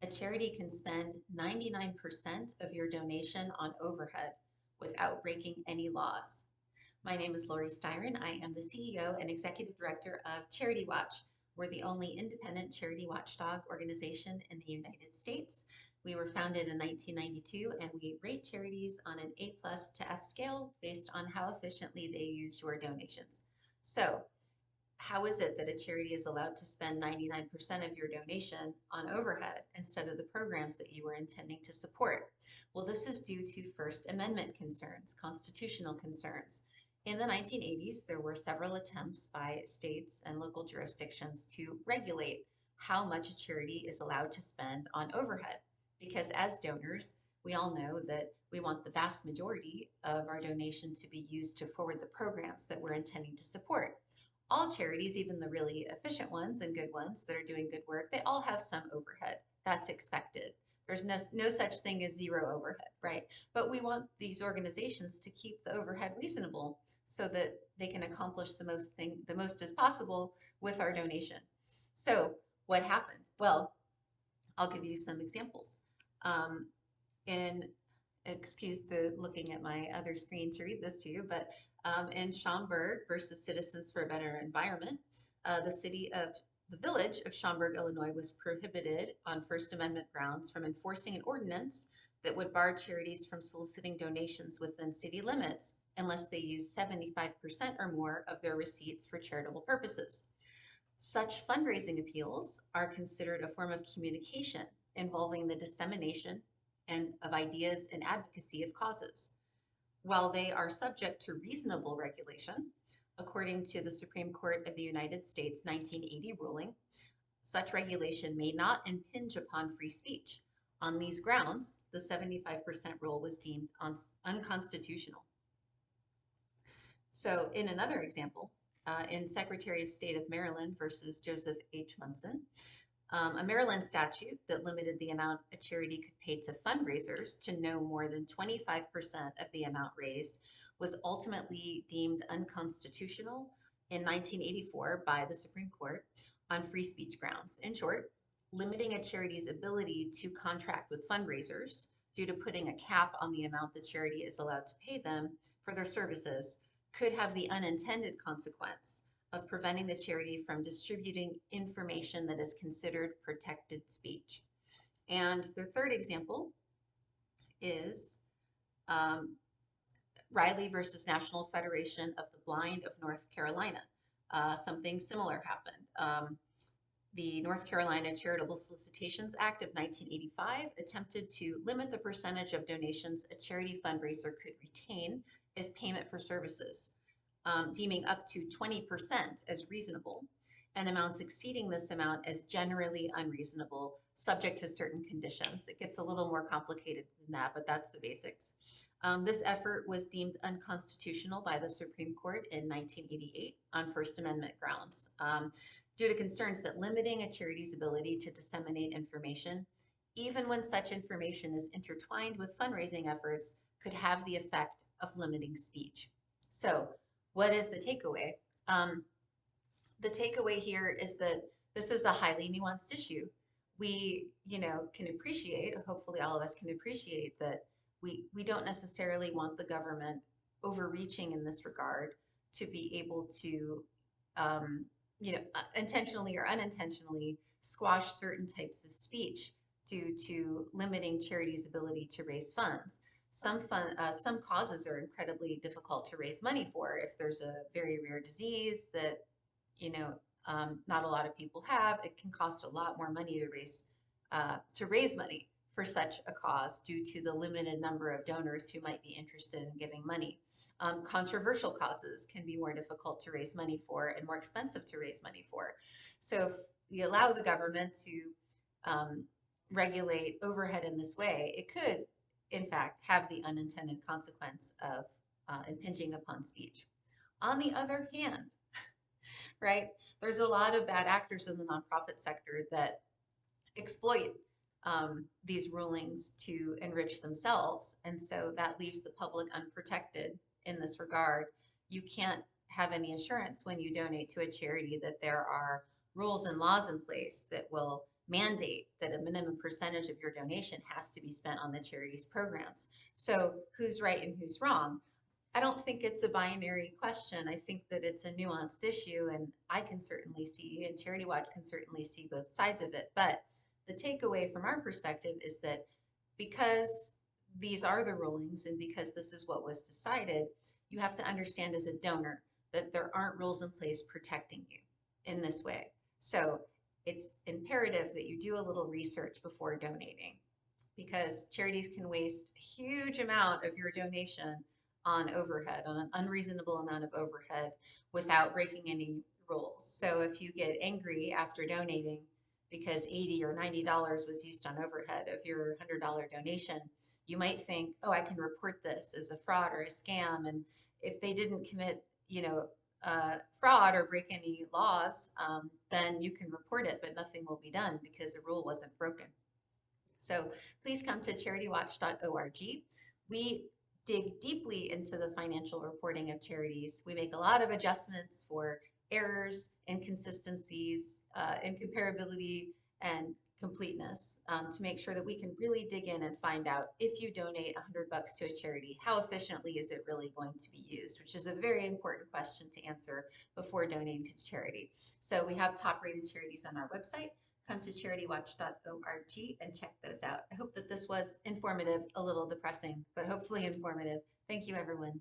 A charity can spend 99% of your donation on overhead without breaking any laws. My name is Lori Styron. I am the CEO and Executive Director of Charity Watch. We're the only independent charity watchdog organization in the United States. We were founded in 1992 and we rate charities on an A plus to F scale based on how efficiently they use your donations. So, how is it that a charity is allowed to spend 99% of your donation on overhead instead of the programs that you were intending to support? Well, this is due to First Amendment concerns, constitutional concerns. In the 1980s, there were several attempts by states and local jurisdictions to regulate how much a charity is allowed to spend on overhead. Because as donors, we all know that we want the vast majority of our donation to be used to forward the programs that we're intending to support. All charities, even the really efficient ones and good ones that are doing good work, they all have some overhead. That's expected. There's no such thing as zero overhead, right? But we want these organizations to keep the overhead reasonable so that they can accomplish the most as possible with our donation. So what happened? Well, I'll give you some examples. Um, in excuse the looking at my other screen to read this to you, but in Schaumburg versus Citizens for a Better Environment, the village of Schaumburg, Illinois, was prohibited on First Amendment grounds from enforcing an ordinance that would bar charities from soliciting donations within city limits unless they use 75% or more of their receipts for charitable purposes. Such fundraising appeals are considered a form of communication involving the dissemination and of ideas and advocacy of causes. While they are subject to reasonable regulation, according to the Supreme Court of the United States 1980 ruling, such regulation may not impinge upon free speech. On these grounds, the 75% rule was deemed unconstitutional. So in another example, in Secretary of State of Maryland versus Joseph H. Munson, a Maryland statute that limited the amount a charity could pay to fundraisers to no more than 25% of the amount raised was ultimately deemed unconstitutional in 1984 by the Supreme Court on free speech grounds. In short, limiting a charity's ability to contract with fundraisers due to putting a cap on the amount the charity is allowed to pay them for their services could have the unintended consequence of preventing the charity from distributing information that is considered protected speech. And the third example is Riley versus National Federation of the Blind of North Carolina. Something similar happened. The North Carolina Charitable Solicitations Act of 1985 attempted to limit the percentage of donations a charity fundraiser could retain as payment for services, deeming up to 20% as reasonable, and amounts exceeding this amount as generally unreasonable, subject to certain conditions. It gets a little more complicated than that, but that's the basics. This effort was deemed unconstitutional by the Supreme Court in 1988 on First Amendment grounds, due to concerns that limiting a charity's ability to disseminate information, even when such information is intertwined with fundraising efforts, could have the effect of limiting speech. So, what is the takeaway? The takeaway here is that this is a highly nuanced issue. We, can appreciate, hopefully all of us can appreciate that we don't necessarily want the government overreaching in this regard to be able to, intentionally or unintentionally squash certain types of speech due to limiting charities' ability to raise funds. Some causes are incredibly difficult to raise money for. If there's a very rare disease that not a lot of people have, it can cost a lot more money to raise money for such a cause due to the limited number of donors who might be interested in giving money. Controversial causes can be more difficult to raise money for and more expensive to raise money for. So if we allow the government to regulate overhead in this way, it could, in fact, have the unintended consequence of impinging upon speech. On the other hand, right, there's a lot of bad actors in the nonprofit sector that exploit these rulings to enrich themselves. And so that leaves the public unprotected in this regard. You can't have any assurance when you donate to a charity that there are rules and laws in place that will mandate that a minimum percentage of your donation has to be spent on the charity's programs. So who's right and who's wrong? I don't think it's a binary question. I think that it's a nuanced issue, and I can certainly see, and Charity Watch can certainly see both sides of it. But the takeaway from our perspective is that because these are the rulings and because this is what was decided, you have to understand as a donor that there aren't rules in place protecting you in this way. So it's imperative that you do a little research before donating because charities can waste a huge amount of your donation on overhead, on an unreasonable amount of overhead without breaking any rules. So if you get angry after donating because $80 or $90 was used on overhead of your $100 donation, you might think, oh, I can report this as a fraud or a scam. And if they didn't commit, fraud or break any laws, then you can report it, but nothing will be done because the rule wasn't broken. So please come to charitywatch.org. We dig deeply into the financial reporting of charities. We make a lot of adjustments for errors, inconsistencies, incomparability, and completeness to make sure that we can really dig in and find out if you donate $100 to a charity, how efficiently is it really going to be used, which is a very important question to answer before donating to charity. So we have top rated charities on our website. Come to charitywatch.org and check those out. I hope that this was informative, a little depressing, but hopefully informative. Thank you, everyone.